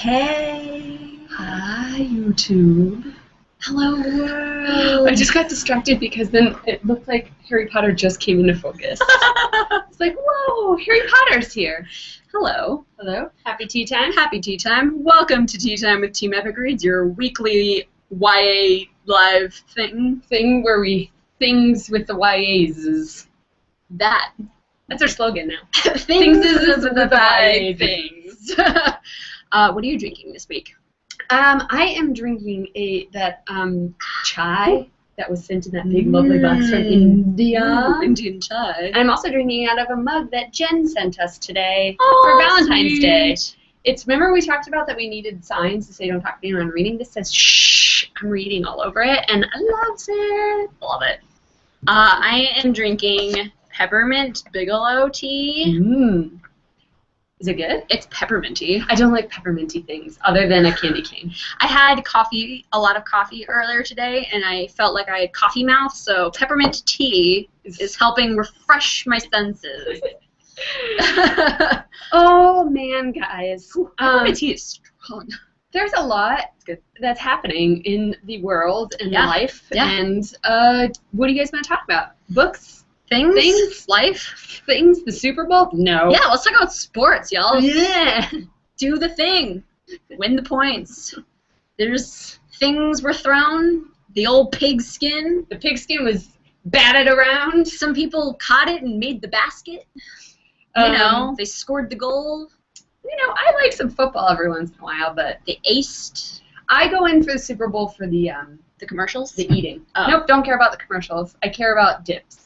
Hey. Hi, YouTube. Hello, world. I just got distracted because then it looked like Harry Potter just came into focus. It's like, whoa, Harry Potter's here. Hello. Hello. Happy tea time. Happy tea time. Welcome to Tea Time with Team Epic Reads, your weekly YA live thing where we things with the YAs. That's our slogan now. Things with the YA things. What are you drinking this week? I am drinking that chai that was sent in that big lovely box from India. Ooh, Indian chai. And I'm also drinking out of a mug that Jen sent us today Oh, for Valentine's Day. sweet. Remember we talked about that we needed signs to say don't talk to me when I'm reading? This says shh, I'm reading all over it, and I love it. Love it. I am drinking peppermint bigelow tea. Is it good? It's pepperminty. I don't like pepperminty things other than a candy cane. I had a lot of coffee earlier today, and I felt like I had coffee mouth, so peppermint tea is helping refresh my senses. Oh, man, guys. Peppermint tea is strong. There's a lot that's happening in the world and life. Yeah. And what do you guys want to talk about? Books? Things? Life? Things? The Super Bowl? No. Yeah, let's talk about sports, y'all. Yeah. Do the thing. Win the points. There's things were thrown. The old pigskin. The pigskin was batted around. Some people caught it and made the basket. They scored the goal. I like some football every once in a while, but They aced. I go in for the Super Bowl for the commercials? the eating. Oh. Nope, don't care about the commercials. I care about dips.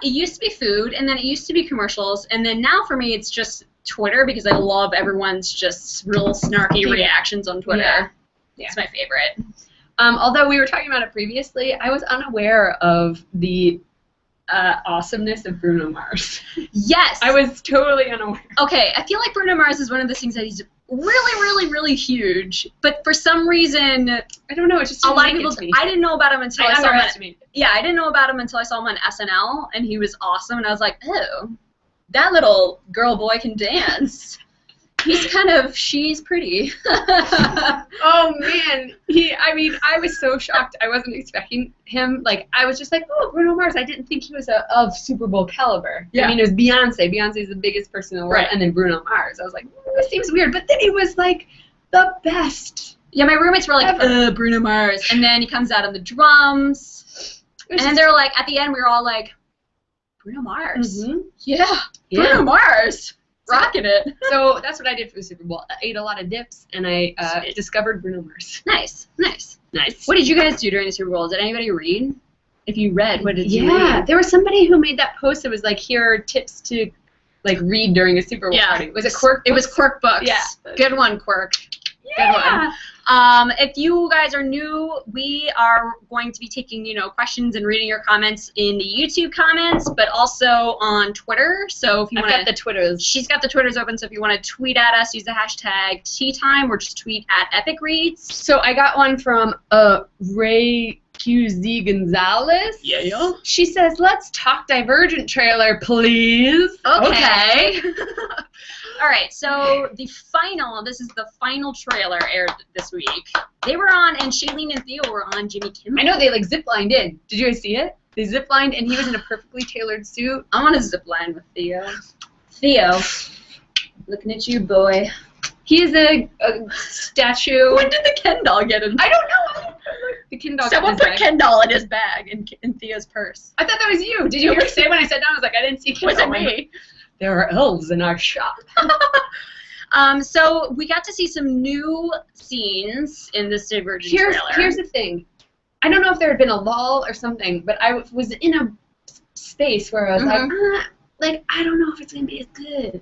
It used to be food, and then it used to be commercials, and then now for me it's just Twitter because I love everyone's just real snarky reactions on Twitter. Yeah. It's my favorite. Although we were talking about it previously, I was unaware of the awesomeness of Bruno Mars. Yes! I was totally unaware. Okay, I feel like Bruno Mars is one of those things that he's really, really, really huge, but for some reason, I don't know, it just a lot of didn't people, make it to me. I didn't know about him until I saw him. I didn't know about him until I saw him on SNL, and he was awesome, and I was like, oh, that little girl boy can dance. She's pretty. Oh, man. I was so shocked. I wasn't expecting him. I was just like, oh, Bruno Mars. I didn't think he was of Super Bowl caliber. Yeah. It was Beyonce. Beyonce's the biggest person in the world, and then Bruno Mars. I was like, this seems weird. But then he was, the best. Yeah, my roommates were like, Bruno Mars. And then he comes out on the drums. And then they're like, at the end, we were all like, Bruno Mars. Mm-hmm. Yeah, Bruno Mars. Rocking it. So that's what I did for the Super Bowl. I ate a lot of dips, and I discovered Bruno Mars. Nice. What did you guys do during the Super Bowl? Did anybody read? If you read, what did you read? Yeah, there was somebody who made that post that was like, here are tips to read during a Super Bowl party. Was it Quirk Books? It was Quirk Books. Yeah. Good one, Quirk. Yeah. Good one. If you guys are new, we are going to be taking, questions and reading your comments in the YouTube comments, but also on Twitter. So if you want to, I've got the Twitters. She's got the Twitters open. So if you want to tweet at us, use the hashtag #TeaTime, or just tweet at Epic Reads. So I got one from Ray QZ Gonzalez. Yeah. She says, "Let's talk Divergent trailer, please." Okay. All right, so this is the final trailer aired this week. They were on, and Shailene and Theo were on Jimmy Kimmel. I know they ziplined in. Did you guys see it? They ziplined, and he was in a perfectly tailored suit. I want to zipline with Theo. Theo, looking at you, boy. He is a statue. When did the Ken doll get in? I don't know. The Ken doll. Someone put Ken doll in his bag in Theo's purse. I thought that was you. Did you hear me say when I sat down? I was like, I didn't see Ken doll. Was it me? There are elves in our shop. So we got to see some new scenes in this Divergent trailer. Here's the thing. I don't know if there had been a lull or something, but I was in a space where I was I don't know if it's going to be as good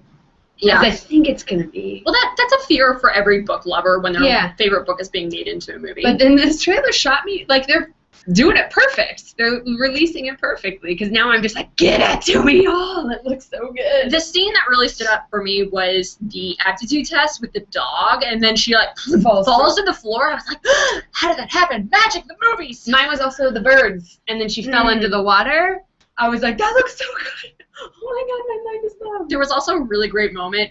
as I think it's going to be. Well, that's a fear for every book lover when their favorite book is being made into a movie. But then this trailer shot me, they're doing it perfect. They're releasing it perfectly, because now I'm just like, get it to me all. It looks so good. The scene that really stood up for me was the aptitude test with the dog, and then she falls to the floor. I was like, how did that happen? Magic, the movies. Mine was also the birds, and then she fell into the water. I was like, that looks so good. Oh my god, my mind is blown. There was also a really great moment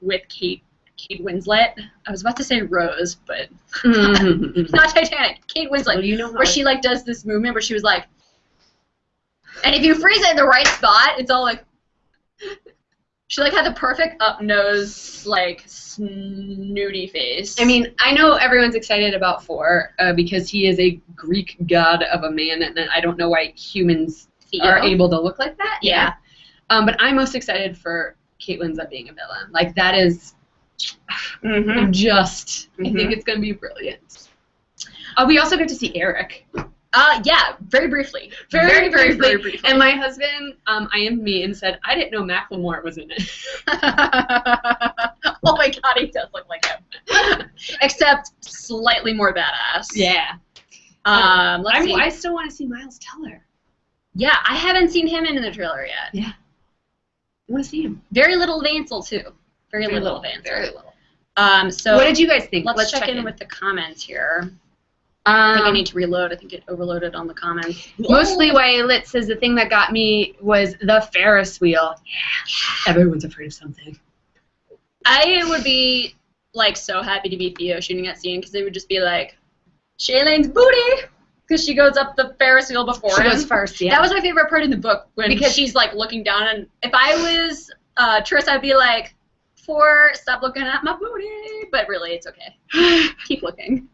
with Kate Kate Winslet. I was about to say Rose, but not Titanic. Kate Winslet, well, you know where she like does this movement where she was like, and if you freeze it in the right spot, it's all like. She like had the perfect up nose, like snooty face. I mean, I know everyone's excited about 4 because he is a Greek god of a man, and I don't know why humans are able to look like that. Yeah. But I'm most excited for Kate Winslet being a villain. Like that is, I think it's gonna be brilliant. We also get to see Eric. Yeah, very briefly. Very briefly. And my husband, I am me, and said, I didn't know Macklemore was in it. Oh my god, he does look like him. Except slightly more badass. Yeah. Let's see. I still want to see Miles Teller. Yeah, I haven't seen him in the trailer yet. Yeah. I want to see him. Very little Vansel, too. Very little Vansel. Very little. So what did you guys think? Let's check in with the comments here. I think I need to reload. I think it overloaded on the comments. Mostly Violet says the thing that got me was the Ferris wheel. Yeah. Everyone's afraid of something. I would be, like, so happy to be Theo shooting that scene because they would just be like, Shailene's booty! Because she goes up the Ferris wheel before him. She goes first, yeah. That was my favorite part in the book when she's, like, looking down. And if I was Triss, I'd be like, stop looking at my booty. But really, it's okay. Keep looking.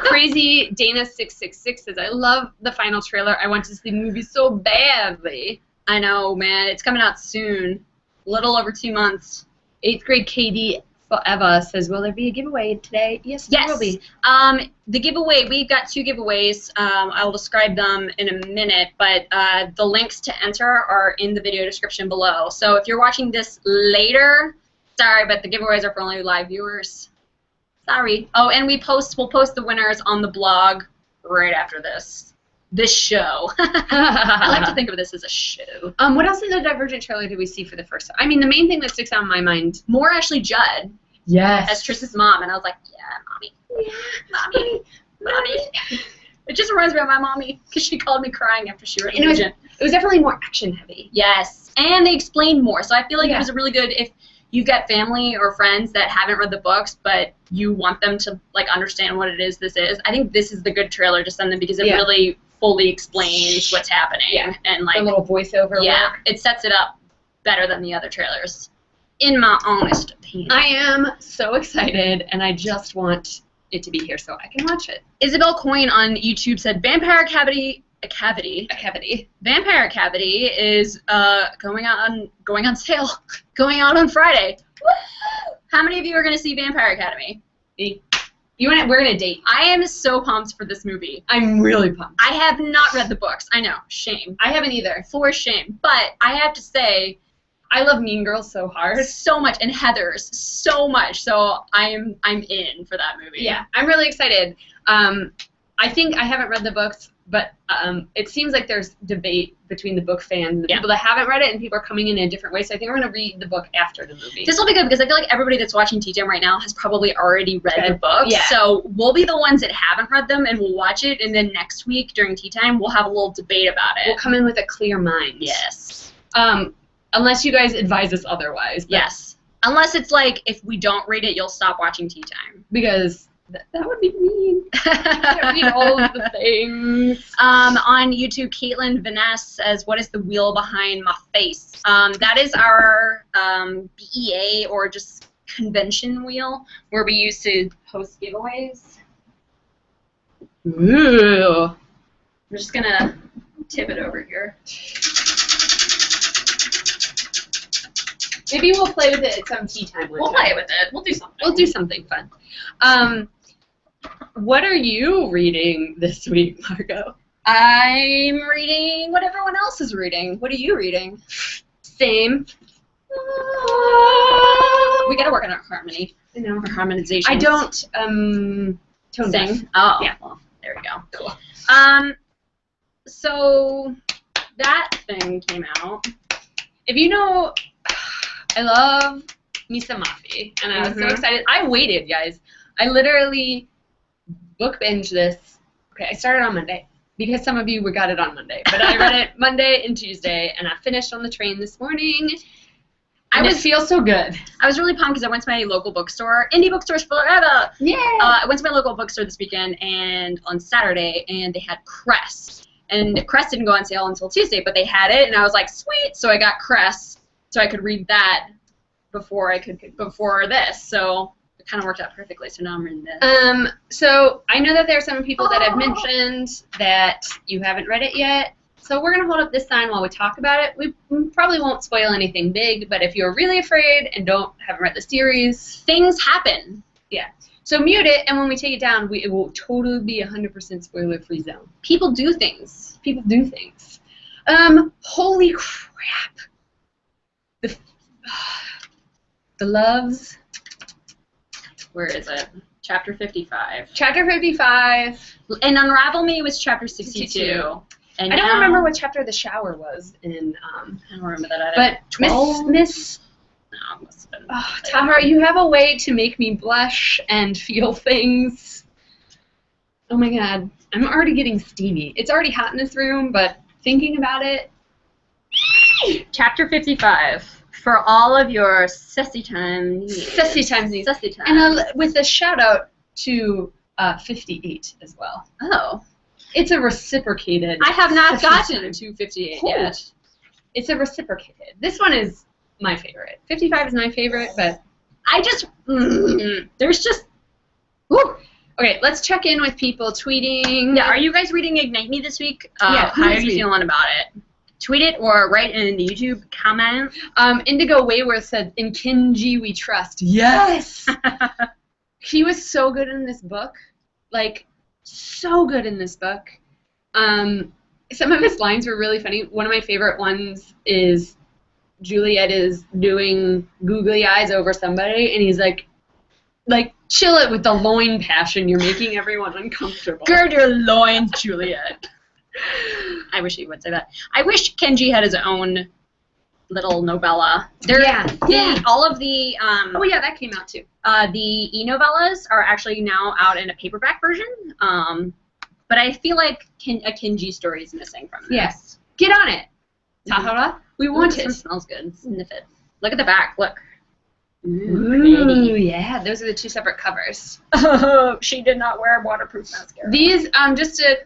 Crazy Dana666 says, I love the final trailer. I want to see the movie so badly. I know, man. It's coming out soon. Little over 2 months. 8th grade Katie Forever says, will there be a giveaway today? Yes, there will be. The giveaway, we've got 2 giveaways. I'll describe them in a minute, but the links to enter are in the video description below. So if you're watching this later, sorry, but the giveaways are for only live viewers. Sorry. Oh, and we'll post the winners on the blog right after this show. I like to think of this as a show. What else in the Divergent trailer did we see for the first time? I mean, the main thing that sticks out in my mind. More Ashley Judd. Yes. As Triss's mom, and I was like, yeah, mommy. Yeah, mommy. It just reminds me of my mommy because she called me crying after she read Divergent. It was definitely more action heavy. Yes, and they explained more. So I feel like it was a really good if you've got family or friends that haven't read the books, but you want them to like understand what it is this is. I think this is the good trailer to send them because it really fully explains what's happening and like a little voiceover. Yeah, work. It sets it up better than the other trailers, in my honest opinion. I am so excited, and I just want it to be here so I can watch it. Isabel Coyne on YouTube said, Vampire Cavity. Vampire Cavity is going on sale, going out on Friday. Woo! How many of you are going to see Vampire Academy? Me. We're gonna date. I am so pumped for this movie. I'm really pumped. I have not read the books. I know, shame. I haven't either. For shame. But I have to say, I love Mean Girls so hard. So much, and Heathers so much. So I'm in for that movie. Yeah, I'm really excited. I think I haven't read the books, but it seems like there's debate between the book fans and the people that haven't read it, and people are coming in a different way. So I think we're going to read the book after the movie. This will be good because I feel like everybody that's watching TJM right now has probably already read the books. Yeah. So we'll be the ones that haven't read them, and we'll watch it, and then next week during tea time, we'll have a little debate about it. We'll come in with a clear mind. Yes. Unless you guys advise us otherwise. Yes. Unless it's like, if we don't read it, you'll stop watching tea time. Because that would be mean. I read all of the things. On YouTube, Caitlin Vaness says, what is the wheel behind my face? That is our BEA, or just convention wheel, where we used to host giveaways. Ooh. I'm just going to tip it over here. Maybe we'll play with it at some tea time. We'll play with it. We'll do something. We'll do something fun. What are you reading this week, Margot? I'm reading what everyone else is reading. What are you reading? Same. We gotta work on our harmony. I know. Our harmonization. I don't tone sing. Oh, yeah. Well, there we go. Cool. So that thing came out. If you know, I love Misa Mafi, and I was so excited. I waited, guys. I literally book binged this. Okay, I started on Monday because some of you got it on Monday, but I read it Monday and Tuesday, and I finished on the train this morning. It feels so good. I was really pumped because I went to my local bookstore. Indie bookstores forever! Yeah! I went to my local bookstore this weekend and on Saturday, and they had Crest. And Crest didn't go on sale until Tuesday, but they had it, and I was like, sweet! So I got Crest so I could read that before this. So it kind of worked out perfectly, so now I'm reading this. So I know that there are some people that have mentioned that you haven't read it yet. So we're going to hold up this sign while we talk about it. We probably won't spoil anything big, but if you're really afraid and haven't read the series, things happen. Yeah. So mute it, and when we take it down, it will totally be 100% spoiler-free zone. People do things. People do things. Holy crap. The Loves. Where is it? Chapter 55. Chapter 55. And Unravel Me was chapter 62. And I don't remember what chapter the shower was in. I don't remember that either. But 12? Miss Tahereh, you have a way to make me blush and feel things. Oh my god, I'm already getting steamy. It's already hot in this room, but thinking about it. Chapter 55. For all of your sassy time needs. Sassy time needs. Sassy time. And with a shout out to 58 as well. Oh. It's a reciprocated. I have not gotten to 58 yet. It's a reciprocated. This one is my favorite. 55 is my favorite, but I just there's just woo. Okay, let's check in with people tweeting. Yeah, are you guys reading Ignite Me this week? Yeah, how are you feeling about it? Tweet it or write in the YouTube comment. Indigo Wayworth said, "In Kenji we trust." Yes. He was so good in this book, like so good in this book. Some of his lines were really funny. One of my favorite ones is Juliet is doing googly eyes over somebody, and he's like, chill it with the loin passion. You're making everyone uncomfortable. Gird your loins, Juliet. I wish he would say that. I wish Kenji had his own little novella. All of the oh yeah, that came out too. The e-novellas are actually now out in a paperback version. But I feel like a Kenji story is missing from this. Yes. Get on it, Tahereh. We want it. It smells good. Sniff it. Look at the back. Look. Ooh, yeah. Those are the two separate covers. Oh, she did not wear waterproof mascara. These, just to...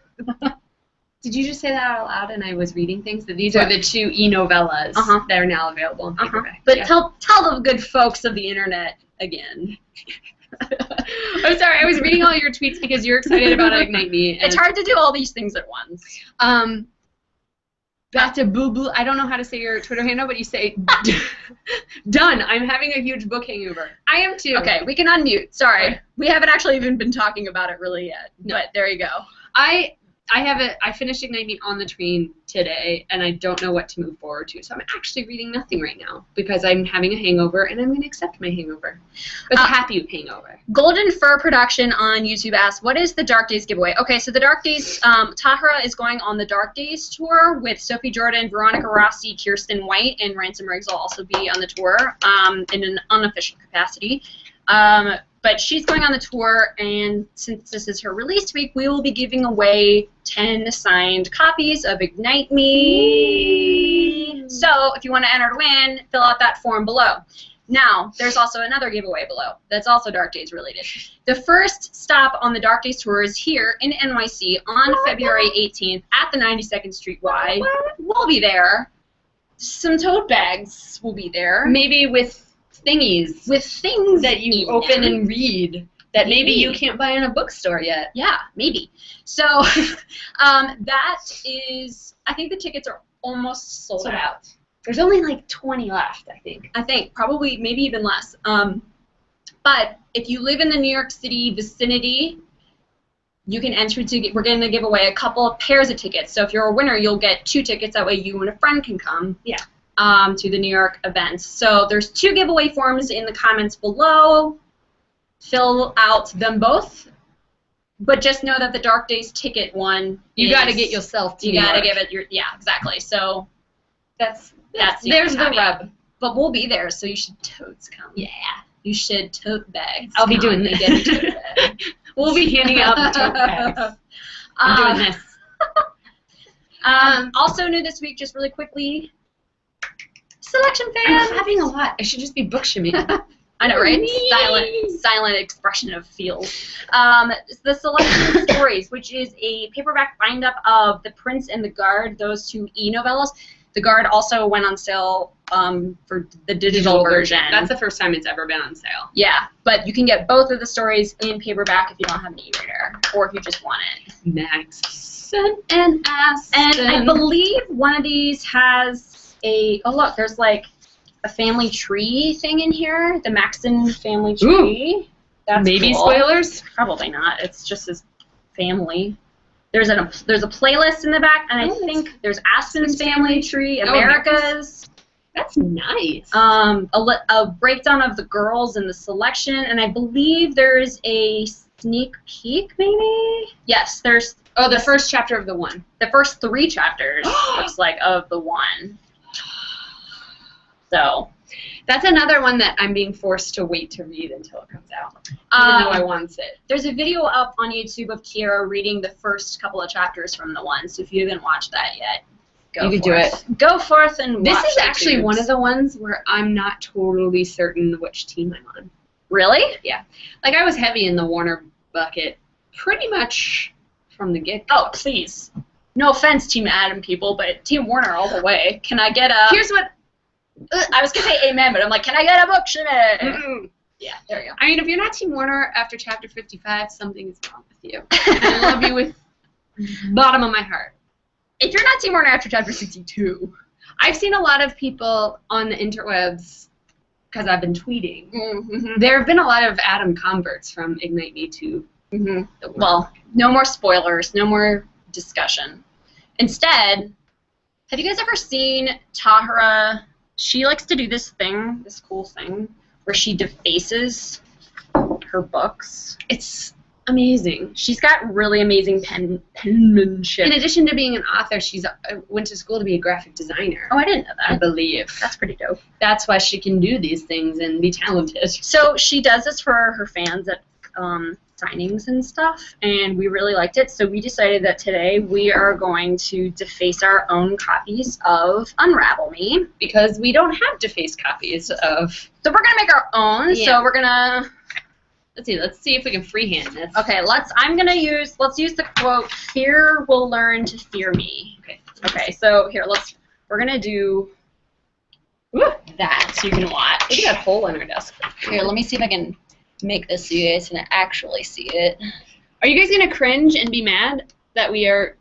Did you just say that out loud and I was reading things? That these are the two e-novellas that are now available in paperback. But tell the good folks of the internet again. I'm sorry, I was reading all your tweets because you're excited about Ignite Me. It's hard to do all these things at once. Back to Boo Boo. I don't know how to say your Twitter handle, but you say, done. I'm having a huge book hangover. I am too. Okay, we can unmute. Sorry. We haven't actually even been talking about it really yet. No. But there you go. I finished Ignite Me on the train today, and I don't know what to move forward to. So I'm actually reading nothing right now because I'm having a hangover, and I'm going to accept my hangover. It's a happy hangover. Golden Fur Production on YouTube asked, what is the Dark Days giveaway? Okay, so the Dark Days, Tahereh is going on the Dark Days tour with Sophie Jordan, Veronica Rossi, Kirsten White, and Ransom Riggs will also be on the tour in an unofficial capacity. But she's going on the tour, and since this is her release week, we will be giving away 10 signed copies of Ignite Me. So if you want to enter to win, fill out that form below. Now, there's also another giveaway below that's also Dark Days related. The first stop on the Dark Days tour is here in NYC on February 18th at the 92nd Street Y. We'll be there. Some tote bags will be there. Maybe with thingies. With things that you open and read that maybe you can't buy in a bookstore yet. Yeah, maybe. So that is, I think the tickets are almost sold out. There's only like 20 left, I think. Probably, maybe even less. But if you live in the New York City vicinity, you can enter to, we're going to give away a couple of pairs of tickets. So if you're a winner, you'll get 2 tickets. That way you and a friend can come. Yeah. To the New York events. So there's 2 giveaway forms in the comments below. Fill out them both. But just know that the Dark Days ticket one, you got to get yourself to You got to give it your, yeah, exactly. So that's there's the rub. But we'll be there, so you should totes come. Yeah. You should tote bags. I'll be doing this. Get a tote bag. We'll be handing out the tote bags. I'm doing this. Also new this week, just really quickly, Selection fan. I'm having a lot. I should just be book shimming. I know, right? Silent expression of feels. The Selection Stories, which is a paperback bind-up of The Prince and the Guard, those two e-novellas. The Guard also went on sale for the digital version. That's the first time it's ever been on sale. Yeah, but you can get both of the stories in paperback if you don't have an e-reader, or if you just want it. Maxon and Aston. And I believe one of these has a, oh look, there's like a family tree thing in here, the Maxon family tree. Ooh. That's maybe cool. Spoilers? Probably not. It's just his family. There's a playlist in the back, and I think there's Aspen's family tree, America's. That's nice. A breakdown of the girls in the selection, and I believe there's a sneak peek, maybe? Yes, there's... Oh, the first chapter of the one. The first 3 chapters, looks like, of the one. So... That's another one that I'm being forced to wait to read until it comes out, even though I want it. There's a video up on YouTube of Kiera reading the first couple of chapters from the one, so if you haven't watched that yet, you could do it. Go forth and watch. This is actually one of the ones where I'm not totally certain which team I'm on. Really? Yeah. Like, I was heavy in the Warner bucket pretty much from the get-go. Oh, please. No offense, Team Adam people, but Team Warner all the way. Can I get a... Here's what... I was going to say amen, but I'm like, can I get a book shimmy? Yeah, there you go. I mean, if you're not Team Warner after chapter 55, something is wrong with you. I love you with bottom of my heart. If you're not Team Warner after chapter 62. I've seen a lot of people on the interwebs, because I've been tweeting. Mm-hmm. There have been a lot of Adam converts from Ignite Me to the Well, no more spoilers, no more discussion. Instead, have you guys ever seen Tahereh? She likes to do this thing, this cool thing, where she defaces her books. It's amazing. She's got really amazing penmanship. In addition to being an author, she's went to school to be a graphic designer. Oh, I didn't know that. I believe. That's pretty dope. That's why she can do these things and be talented. So she does this for her fans at signings and stuff, and we really liked it, so we decided that today we are going to deface our own copies of Unravel Me. Because we don't have defaced copies of... So we're going to make our own, so we're going to... Let's see if we can freehand this. Okay, let's use the quote, "Fear will learn to fear me." Okay, so here, we're going to do that so you can watch. Look at that hole in our desk. Here, let me see if I can make this so you guys can actually see it. Are you guys going to cringe and be mad that we are...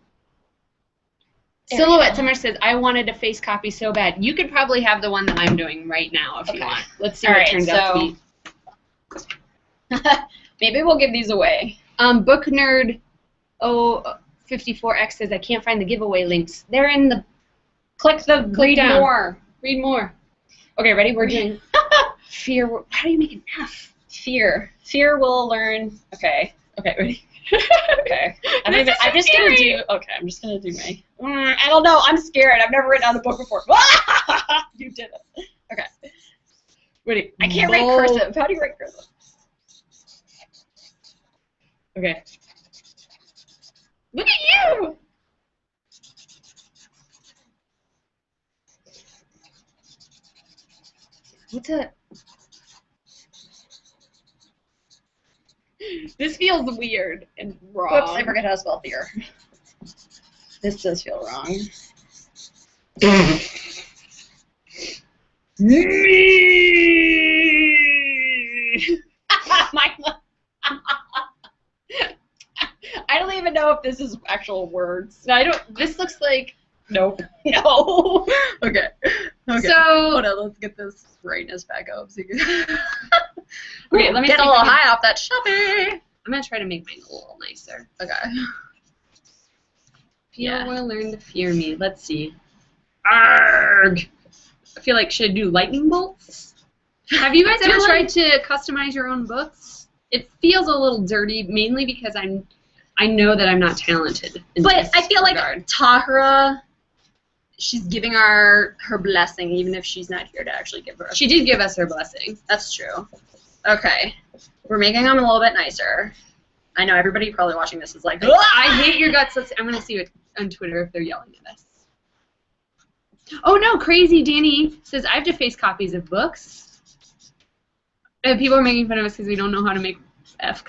Silhouette Summer says, I wanted a face copy so bad. You could probably have the one that I'm doing right now if you want. Let's see what it turns out to be. Maybe we'll give these away. Book Nerd 54X says, I can't find the giveaway links. They're in the... Click read down. More. Read more. Okay, ready? We're doing... Fear... How do you make an F? Fear. Fear will learn... Okay, ready? Okay. I'm just gonna do my... I don't know. I'm scared. I've never written down the book before. You did it. Okay. Ready? I can't write cursive. How do you write cursive? Okay. Look at you! What's that? This feels weird and wrong. Whoops, I forgot how to spell fear. This does feel wrong. I don't even know if this is actual words. No, I don't. This looks like... Nope. No. Okay. So... Hold on, let's get this brightness back up. So you can... Okay, let me get a little high off that shelfie. I'm going to try to make mine a little nicer. Okay. Fear will learn to fear me. Let's see. Arrgh. I feel like, should I do lightning bolts? Have you guys ever tried to customize your own books? It feels a little dirty, mainly because I know that I'm not talented in this I feel regard. like Tahereh, she's giving her blessing, even if she's not here to actually give her. She did give us her blessing. That's true. Okay. We're making them a little bit nicer. I know everybody probably watching this is like, I hate your guts. I'm going to see it on Twitter if they're yelling at us. Oh no, Crazy Danny says I have defaced copies of books. And people are making fun of us because we don't know how to make F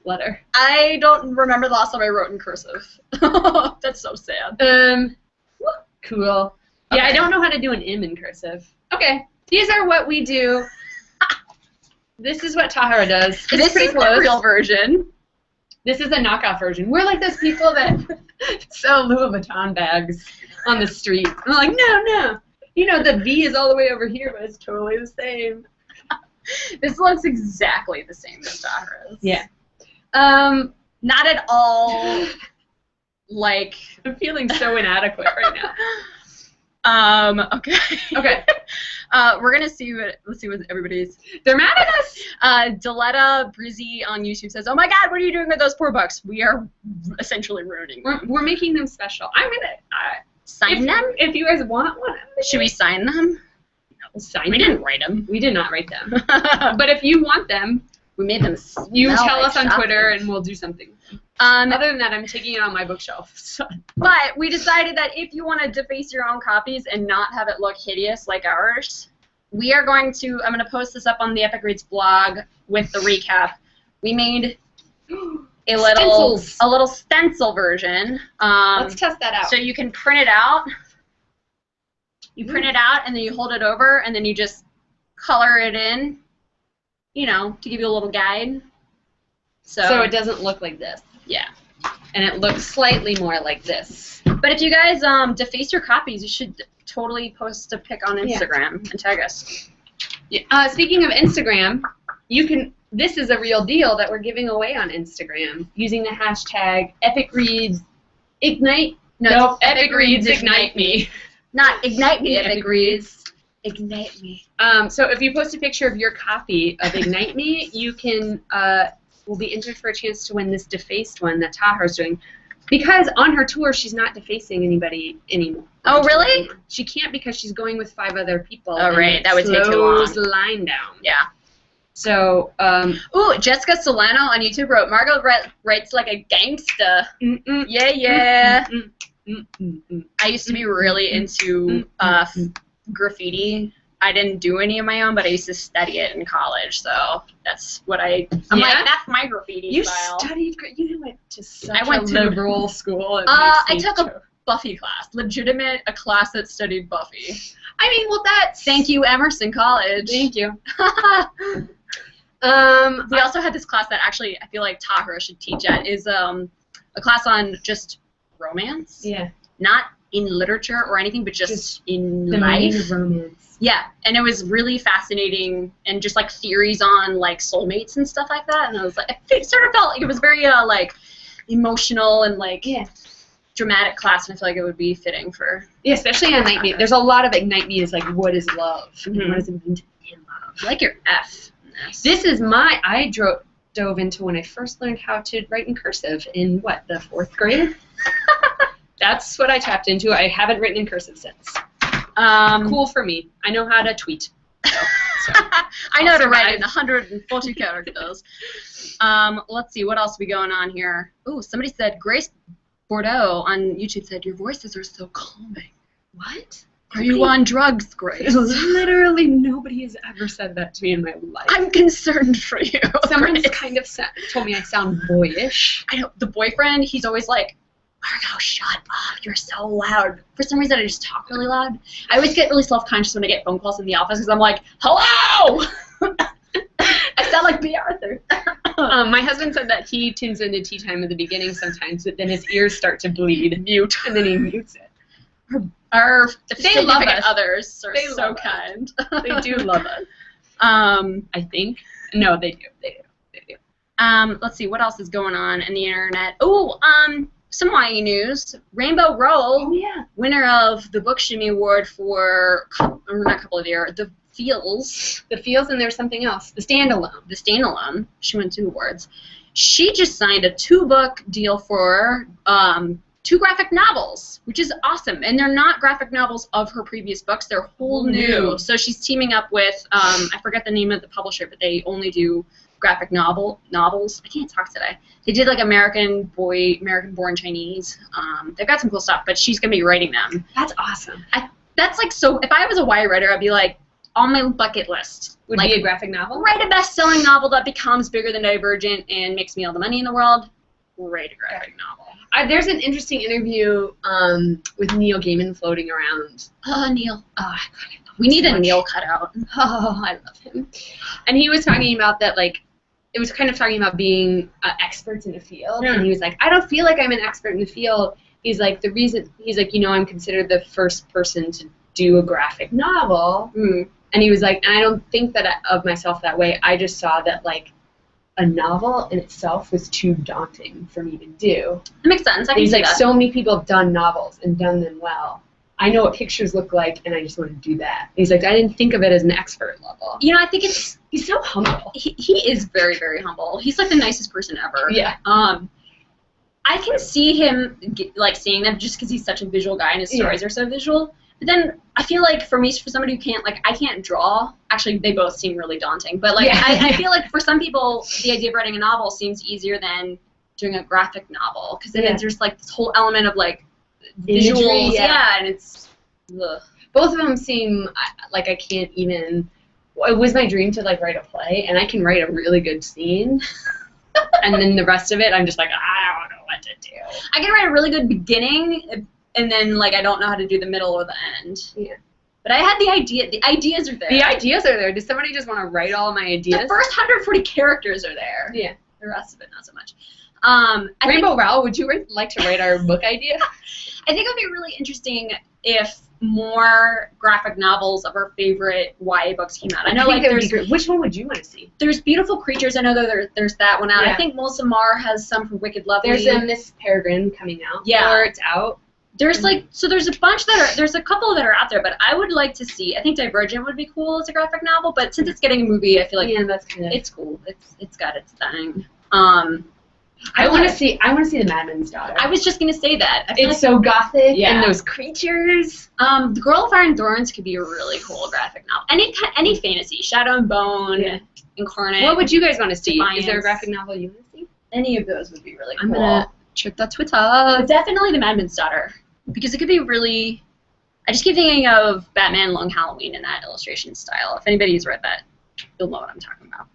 letter. I don't remember the last time I wrote in cursive. That's so sad. Cool. Yeah, I don't know how to do an M in cursive. Okay, these are what we do. This is what Tahereh does. This is the real version. This is the knockoff version. We're like those people that sell Louis Vuitton bags on the street. I'm like, no. You know, the V is all the way over here, but it's totally the same. This looks exactly the same as Tahereh's. Yeah. Not at all. Like, I'm feeling so inadequate right now. Okay. Okay. We're gonna see let's see what everybody's. They're mad at us. Deletta Breezy on YouTube says, "Oh my God, what are you doing with those poor books? We are essentially ruining them. We're making them special. I'm gonna sign them. If you guys want one, should we sign them? No, sign. We didn't write them. We did not write them. But if you want them, we made them. You tell us on Twitter, and we'll do something. Other than that, I'm taking it on my bookshelf. So. But we decided that if you want to deface your own copies and not have it look hideous like ours, we are going to. I'm going to post this up on the Epic Reads blog with the recap. We made a little stencil version. Let's test that out. So you can print it out. You print it out, and then you hold it over, and then you just color it in. You know, to give you a little guide. So it doesn't look like this. Yeah. And it looks slightly more like this. But if you guys deface your copies, you should totally post a pic on Instagram and tag us. Yeah. Speaking of Instagram, you can. This is a real deal that we're giving away on Instagram using the hashtag #EpicReadsIgnite. No, #EpicReadsIgniteMe. Not Ignite Me, Epic Reads. Ignite Me. So if you post a picture of your copy of Ignite Me, you can will be entered for a chance to win this defaced one that Tahereh's doing. Because on her tour, she's not defacing anybody anymore. Oh, really? She can't because she's going with 5 other people. Oh, right. That would take too long. Slows the line down. Yeah. So, ooh, Jessica Solano on YouTube wrote, Margot writes like a gangsta. Yeah. I used to be really into graffiti. I didn't do any of my own, but I used to study it in college, so that's what I'm like, that's my graffiti style. You went to such a liberal school. I took a Buffy class, a class that studied Buffy. I mean, well, that's... Thank you, Emerson College. Thank you. We also had this class that actually I feel like Tahereh should teach at, is a class on just romance. Yeah. Not in literature or anything, but just in the life. meaning of romance. Yeah, and it was really fascinating, and just like theories on like soulmates and stuff like that. And I was like, it sort of felt like it was very like emotional and like dramatic class, and I feel like it would be fitting for especially on Ignite Me. There's a lot of Ignite Me is like, what is love? What does it mean to be in love? I like your F. This is I dove into when I first learned how to write in cursive in what, the 4th grade. That's what I tapped into. I haven't written in cursive since. Cool for me. I know how to tweet. So I know how to write in 140 characters. Let's see, what else we going on here? Ooh, somebody said, Grace Bordeaux on YouTube said, your voices are so calming. What? Are you on drugs, Grace? Literally nobody has ever said that to me in my life. I'm concerned for you. Someone's kind of told me I sound boyish. I know. The boyfriend, he's always like, Margo, shut up. You're so loud. For some reason, I just talk really loud. I always get really self-conscious when I get phone calls in the office because I'm like, hello! I sound like B. Arthur. My husband said that he tunes into Tea Time at the beginning sometimes, but then his ears start to bleed. Mute. And then he mutes it. Our they love us. Others are so kind. They do love us. I think. No, they do. They do. Let's see, what else is going on in the internet? Oh, some YA news. Rainbow Rowell, winner of the Book Shimmy Award for, not a couple of years, The Feels. The Feels, and there's something else. The Standalone. The Standalone. She won 2 awards. She just signed a 2-book deal for 2 graphic novels, which is awesome. And they're not graphic novels of her previous books. They're whole new. So she's teaming up with, I forget the name of the publisher, but they only do graphic novels. I can't talk today. They did like American Born Chinese. They've got some cool stuff, but she's gonna be writing them. That's awesome. That's like so. If I was a YA writer, I'd be like on my bucket list. Would like, be a graphic novel. Write a best-selling novel that becomes bigger than Divergent and makes me all the money in the world. Write a graphic novel. There's an interesting interview with Neil Gaiman floating around. Neil. We need a Neil cutout. Oh, I love him. And he was talking about that, like, it was kind of talking about being experts in the field. And he was like, I don't feel like I'm an expert in the field. He's like, I'm considered the first person to do a graphic novel. And he was like, and I don't think that of myself that way. I just saw that, like, a novel in itself was too daunting for me to do. That makes sense. He's like, so many people have done novels and done them well. I know what pictures look like, and I just want to do that. He's like, I didn't think of it as an expert level. You know, I think he's so humble. He is very, very humble. He's like the nicest person ever. Yeah. I can see him like seeing them just because he's such a visual guy and his stories are so visual. But then I feel like for somebody who can't, like, I can't draw. Actually, they both seem really daunting. But like, I feel like for some people, the idea of writing a novel seems easier than doing a graphic novel because then it's just like this whole element of like visuals, and it's both of them seem like I can't even. It was my dream to like write a play, and I can write a really good scene, and then the rest of it, I'm just like, I don't know what to do. I can write a really good beginning, and then like I don't know how to do the middle or the end. Yeah. But I had the idea. The ideas are there. The ideas are there. Does somebody just want to write all my ideas? The first 140 characters are there. Yeah. The rest of it, not so much. Rainbow Rowell, would you like to write our book idea? I think it would be really interesting if more graphic novels of our favorite YA books came out. I know, like, there's... Which one would you want to see? There's Beautiful Creatures. I know that there's that one out. Yeah. I think Melissa Marr has some from Wicked Lovely. There's a Miss Peregrine coming out. Yeah. Or it's out. There's, like... So there's a bunch that are... There's a couple that are out there, but I would like to see... I think Divergent would be cool as a graphic novel, but since it's getting a movie, I feel like... Yeah, that's kind of... It's cool. It's got its thing. I want to see the Madman's Daughter. I was just gonna say that. It's so gothic, and those creatures. The Girl of Fire and Thorns could be a really cool graphic novel. Any fantasy, Shadow and Bone, Incarnate. What would you guys want to see? Defiance. Is there a graphic novel you want to see? Any of those would be really cool. I'm gonna check that Twitter. But definitely the Madman's Daughter, because it could be really. I just keep thinking of Batman Long Halloween in that illustration style. If anybody's read that, you'll know what I'm talking about.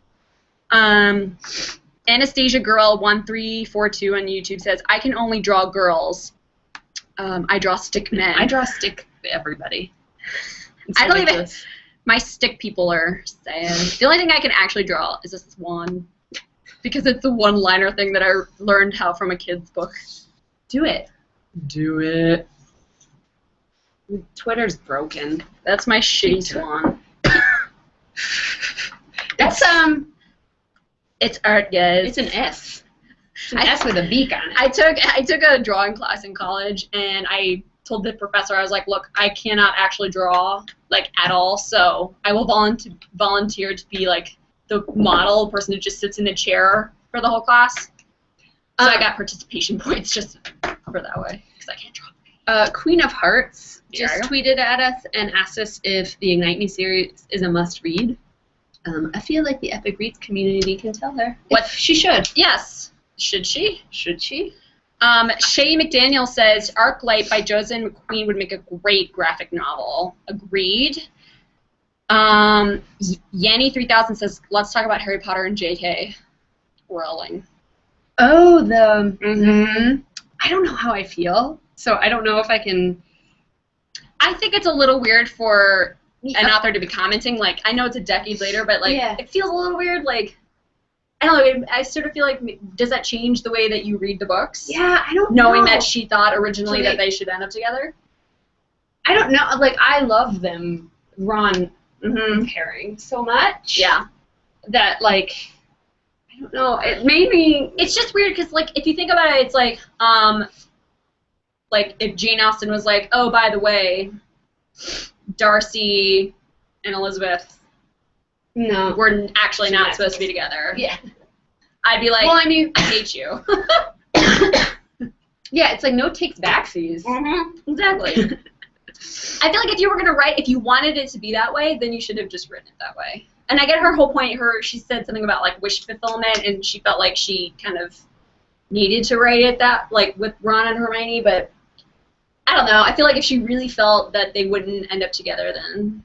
Anastasia Girl 1342 on YouTube says, I can only draw girls. I draw stick men. I draw stick everybody. I don't even... My stick people are sad. The only thing I can actually draw is this one. Because it's the one-liner thing that I learned how from a kid's book. Do it. Do it. Twitter's broken. That's my shitty swan. That's, It's art, guys. It's an S. It's an S with a beak on it. I took a drawing class in college, and I told the professor, I was like, look, I cannot actually draw, like, at all, so I will volunteer to be, like, the model person who just sits in a chair for the whole class. So I got participation points just for that way, because I can't draw. Queen of Hearts just tweeted at us and asked us if the Ignite Me series is a must-read. I feel like the Epic Reads community can tell her. What she should. Yes. Should she? Should she? Shay McDaniel says, Arclight by Joseph McQueen would make a great graphic novel. Agreed. Yanny3000 says, let's talk about Harry Potter and J.K. Rowling. Oh, I don't know how I feel, so I don't know if I can... I think it's a little weird for... an author to be commenting, like, I know it's a decade later, but, like, it feels a little weird, like, I don't know, I sort of feel like, does that change the way that you read the books? Yeah, I don't know. Knowing that she thought originally that they should end up together? I don't know, like, I love them, Ron pairing so much. Yeah. That, like, I don't know, it made me... It's just weird, because, like, if you think about it, it's like if Jane Austen was like, oh, by the way... Darcy and Elizabeth were actually not supposed to be together. Yeah. I'd be like, well, I mean, I hate you. Yeah, it's like no takes backsies. Exactly. I feel like if you were gonna write, if you wanted it to be that way, then you should have just written it that way. And I get her whole point. She said something about like wish fulfillment, and she felt like she kind of needed to write it that like with Ron and Hermione, but I don't know. I feel like if she really felt that they wouldn't end up together, then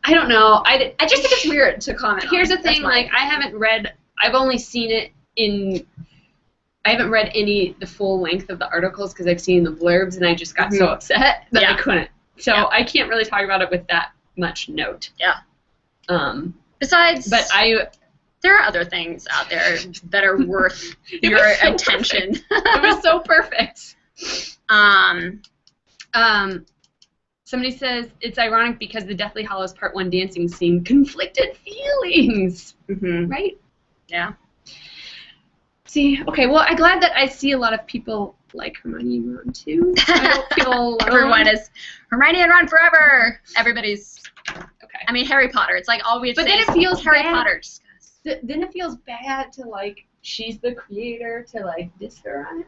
I don't know. I just think it's weird to comment. Here's the thing, like I've only seen it I haven't read the full length of the articles because I've seen the blurbs and I just got so upset that I couldn't. So I can't really talk about it with that much note. Yeah. Besides, but there are other things out there that are worth your attention. It was so perfect. Somebody says it's ironic because the Deathly Hallows Part 1 dancing scene conflicted feelings. Right? Yeah. See, okay, well, I'm glad that I see a lot of people like Hermione and Ron, too. I don't feel alone. Everyone is Hermione and Ron forever. Everybody's... Okay. I mean, Harry Potter. It's like all we have to say then is it feels Harry bad. Potter discuss. Then it feels bad to, like, she's the creator, to, like, diss her on it.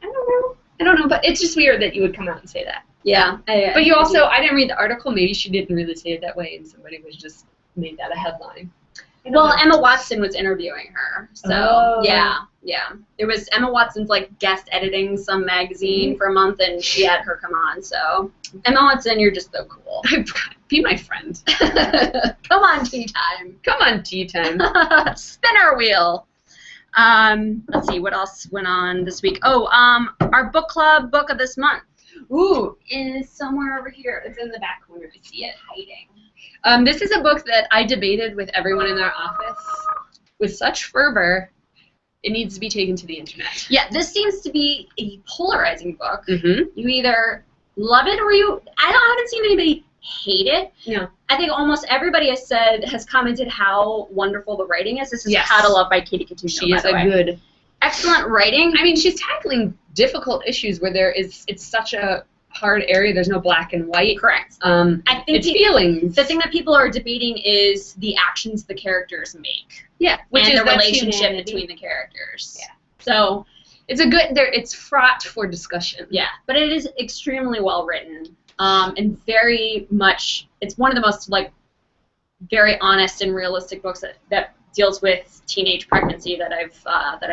I don't know, but it's just weird that you would come out and say that. Yeah. But you also, I didn't read the article. Maybe she didn't really say it that way, and somebody was just made that a headline. Well, Emma Watson was interviewing her, so yeah. It was Emma Watson's like guest editing some magazine for a month, and she had her come on. So Emma Watson, you're just so cool. Be my friend. Come on, tea time. Come on, tea time. Spin our wheel. Let's see what else went on this week. Oh, our book club book of this month. Ooh, is somewhere over here. It's in the back corner. I see it hiding. This is a book that I debated with everyone in our office with such fervor. It needs to be taken to the internet. Yeah, this seems to be a polarizing book. Mm-hmm. You either love it or I haven't seen anybody hate it. No. I think almost everybody has commented how wonderful the writing is. This is How to Love by Katie Cotugno. She is a good, excellent writing. I mean, she's tackling difficult issues where it's such a hard area. There's no black and white. Correct. I think it's feelings. The thing that people are debating is the actions the characters make. Yeah, which is the relationship between the characters. Yeah. So it's it's fraught for discussion. Yeah, but it is extremely well written. And very much, it's one of the most like very honest and realistic books that deals with teenage pregnancy that I've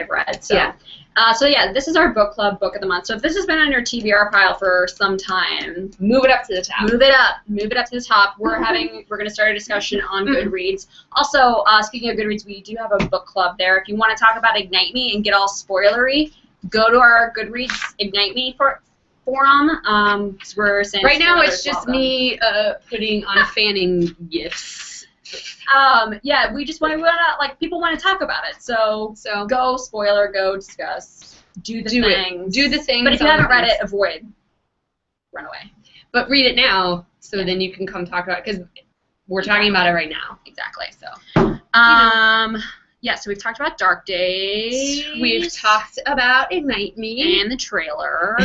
read. So yeah. This is our book club book of the month. So if this has been on your TBR pile for some time, move it up to the top. Move it up to the top. We're going to start a discussion on Goodreads. Also, speaking of Goodreads, we do have a book club there. If you want to talk about Ignite Me and get all spoilery, go to our Goodreads Ignite Me forum. We're saying right now it's just me putting on fanning gifts. Yeah, we people want to talk about it. So go spoiler, go discuss, do the thing. But if you haven't read it, avoid, run away. But read it now, so then you can come talk about it because we're talking about it right now. Exactly. So, yeah. So we've talked about Dark Days. We've talked about Ignite Me and the trailer.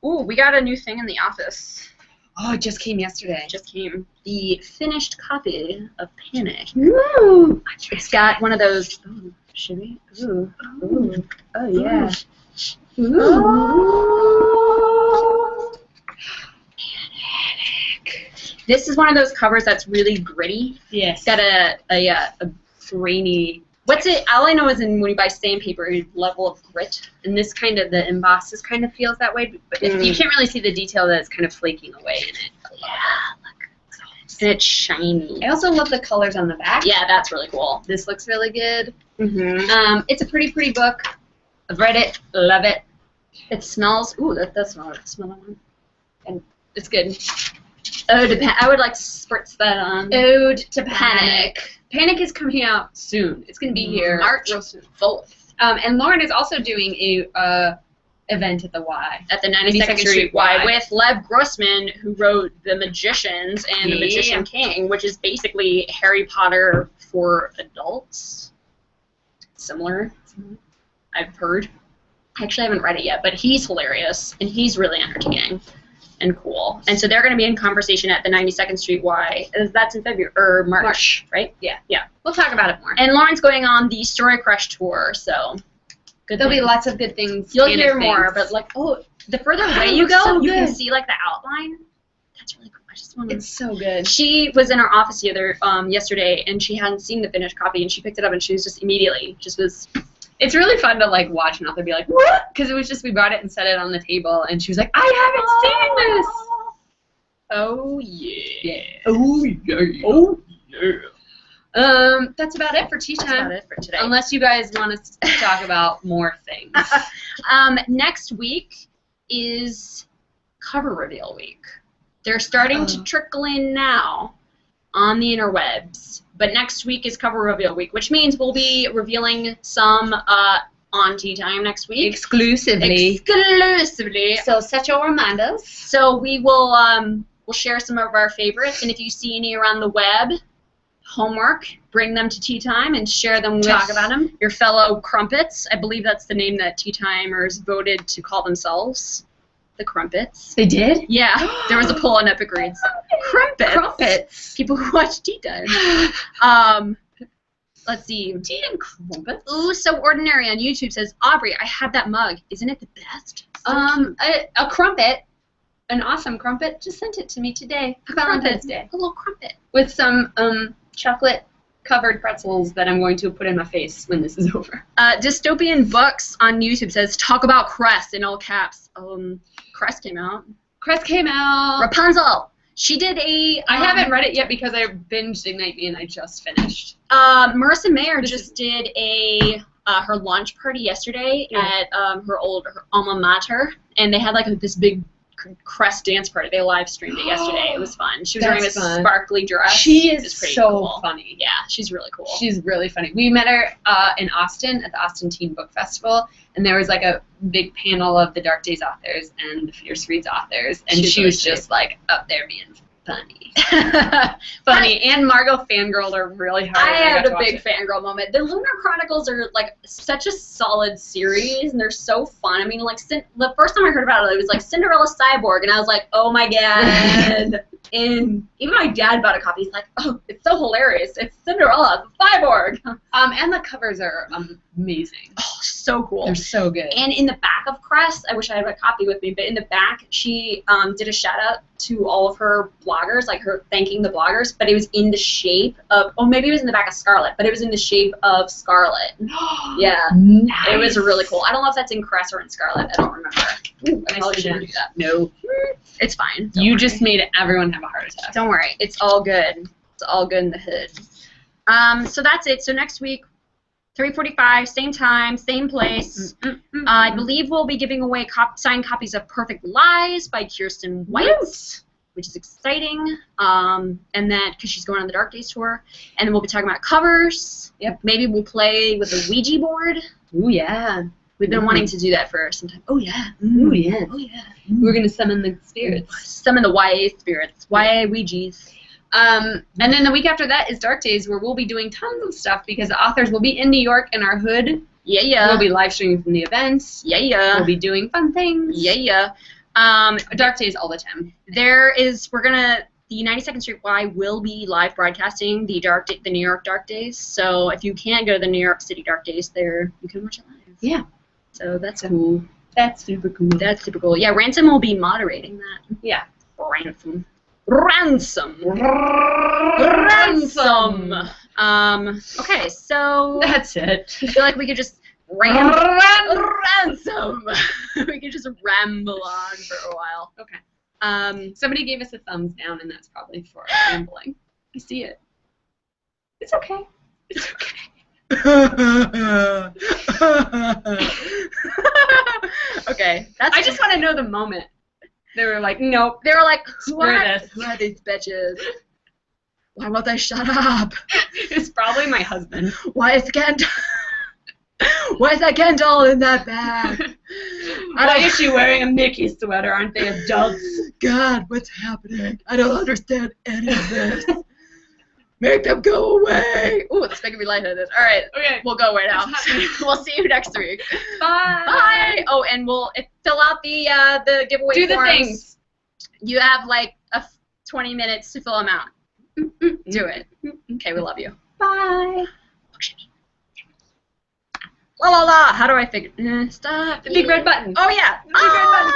Ooh, we got a new thing in the office. Oh, it just came yesterday. The finished copy of Panic. Ooh. It's got one of those. Ooh, should we? Ooh. Ooh. Oh, yeah. Ooh. Oh. Panic. This is one of those covers that's really gritty. Yes. It's got a grainy. What's it? All I know is when you buy sandpaper, level of grit. And this the embosses kind of feels that way, but you can't really see the detail that it's kind of flaking away in it. Yeah, look. And it's shiny. I also love the colors on the back. Yeah, that's really cool. This looks really good. Mm-hmm. It's a pretty book. I've read it, love it. It smells. Ooh, that smells. Smell that one. And it's good. I would like to spritz that on. Ode to Panic. Panic is coming out soon. It's going to be here March 4th. And Lauren is also doing a event at the Y. At the 92nd Street Y with Lev Grossman, who wrote The Magicians and The Magician King, which is basically Harry Potter for adults. Similar. I've heard. I actually haven't read it yet, but he's hilarious, and he's really entertaining and cool. And so they're going to be in conversation at the 92nd Street Y. That's in February or March, right? Yeah. Yeah. We'll talk about it more. And Lauren's going on the Story Crush tour, so there'll be lots of good things. You'll hear more, but the further away you go, so you can good. see like the outline. That's really cool. I just want to. It's so good. She was in our office yesterday, and she hadn't seen the finished copy, and she picked it up, and she was just immediately was. It's really fun to like watch an author be like, what? Because it was just we brought it and set it on the table, and she was like, I haven't seen this. Oh yeah. Oh yeah. Oh yeah. That's about it for tea time. That's about it for today. Unless you guys want us to talk about more things. Next week is cover reveal week. They're starting to trickle in now on the interwebs. But next week is cover reveal week, which means we'll be revealing some on Tea Time next week. Exclusively. So set your reminders. So we will we'll share some of our favorites, and if you see any around the web, homework, bring them to Tea Time and share them with Talk about them. your fellow crumpets. I believe that's the name that Tea Timers voted to call themselves. The Crumpets. They did? Yeah. There was a poll on Epic Reads. Crumpets. Crumpets. People who watch Tea Time. Let's see. Tea and crumpets. Ooh, So Ordinary on YouTube says, Aubrey, I have that mug. Isn't it the best? So cute. A crumpet, an awesome crumpet, just sent it to me today for Valentine's Day. A little crumpet. With some chocolate-covered pretzels that I'm going to put in my face when this is over. Dystopian Books on YouTube says, talk about Crest in all caps. Crest came out. Crest came out. Rapunzel. She did a... I haven't read it yet because I binged Ignite Me and I just finished. Marissa Mayer just did her launch party yesterday at her alma mater, and they had like this big Crest dance party. They live streamed it yesterday. It was fun. She was wearing this sparkly dress. She is pretty so cool. funny. Yeah, she's really cool. She's really funny. We met her in Austin at the Austin Teen Book Festival, and there was like a big panel of the Dark Days authors and the Fierce Reads authors, and she was just like up there being funny. Funny. And Margot fangirled her really hard. I had a big fangirl moment. The Lunar Chronicles are like such a solid series, and they're so fun. I mean, like the first time I heard about it was like Cinderella Cyborg, and I was like, oh my god. And even my dad bought a copy. He's like, oh, it's so hilarious. It's Cinderella, the cyborg. And the covers are amazing. Oh, so cool. They're so good. And in the back of Crest, I wish I had a copy with me, but in the back, she did a shout out to all of her bloggers, like her thanking the bloggers, but it was in the shape of, maybe it was in the back of Scarlet, but it was in the shape of Scarlet. Yeah. Nice. It was really cool. I don't know if that's in Crest or in Scarlet. I don't remember. Ooh, I probably shouldn't do that. No. It's fine. You just made everyone have a heart attack. Don't worry. It's all good. It's all good in the hood. So that's it. So next week, 3:45, same time, same place. I believe we'll be giving away signed copies of Perfect Lies by Kirsten White, which is exciting. And then, because she's going on the Dark Days tour. And then we'll be talking about covers. Yep. Maybe we'll play with a Ouija board. Ooh, yeah. We've been wanting to do that for some time. Oh, yeah. Ooh, yeah. Oh, yeah. We're going to summon the spirits. Summon the YA spirits. YA Ouijas. And then the week after that is Dark Days, where we'll be doing tons of stuff because the authors will be in New York in our hood. Yeah, yeah. We'll be live streaming from the events. Yeah, yeah. We'll be doing fun things. Yeah, yeah. Dark Days all the time. The 92nd Street Y will be live broadcasting the New York Dark Days. So if you can't go to the New York City Dark Days, you can watch it live. Yeah. So that's cool. That's super cool. That's super cool. Yeah, Ransom will be moderating that. Yeah. Ransom. Okay, so that's it. I feel like we could just ransom. We could just ramble on for a while. Okay. Somebody gave us a thumbs down, and that's probably for rambling. I see it. It's okay. It's okay. Okay. I just want to know the moment. They were like, nope. They were like, who Screw this. are these bitches? Why won't they shut up? It's probably my husband. Why is that Kendall in that bag? Why is she wearing a Mickey sweater? Aren't they adults? God, what's happening? I don't understand any of this. Make them go away. Ooh, it's making me lightheaded. All right. Okay. We'll go away now. We'll see you next week. Bye. Bye. Oh, and we'll fill out the giveaway Do the forms. things. You have like 20 minutes to fill them out. Do it. Okay, we love you. Bye. La la la. How do I figure? Stop. The big red button. Oh yeah. The big red button.